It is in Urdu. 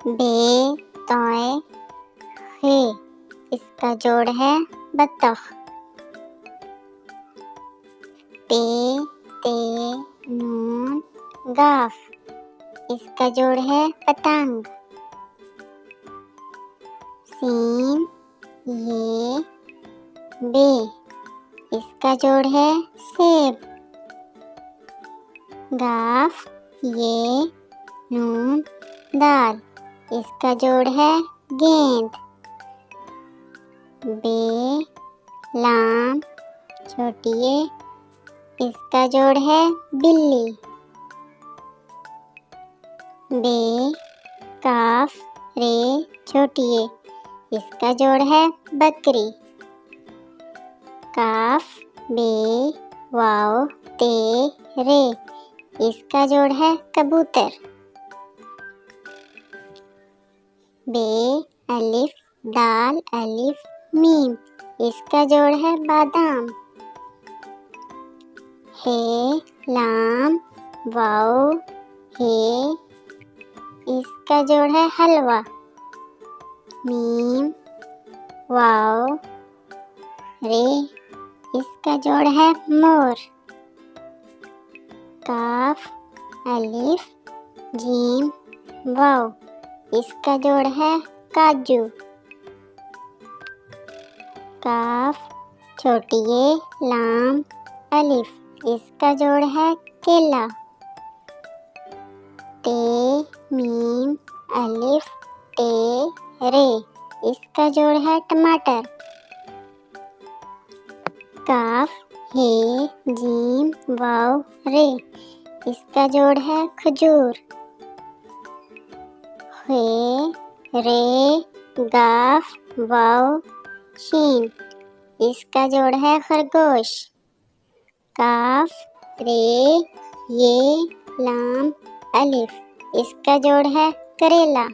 بے توئے خے، اس کا جوڑ ہے بطخ۔ پے تے نون گاف، اس کا جوڑ ہے پتنگ۔ سین یہ بے، اس کا جوڑ ہے سیب۔ گاف یہ نون دال، اس کا جوڑ ہے گیند۔ بے لام چھوٹی اے، اس کا جوڑ ہے بلی۔ بے کاف رے چھوٹی اے، اس کا جوڑ ہے بکری۔ کاف بے واو تے رے، اس کا جوڑ ہے کبوتر۔ بے الف دال الف میم، اس کا جوڑ ہے بادام۔ ہے لام واو ہے، اس کا جوڑ ہے حلوہ۔ میم واو رے، اس کا جوڑ ہے مور۔ کاف الف جیم واو، اس کا جوڑ ہے کاجو۔ کاف چھوٹی اے لام الف، اس کا جوڑ ہے کیلا۔ تے میم الف تے رے، اس کا جوڑ ہے ٹماٹر۔ کاف ہے جیم واو رے، اس کا جوڑ ہے کھجور۔ خے رے گاف واو شین، اس کا جوڑ ہے خرگوش۔ کاف رے یہ لام الف، اس کا جوڑ ہے کریلا۔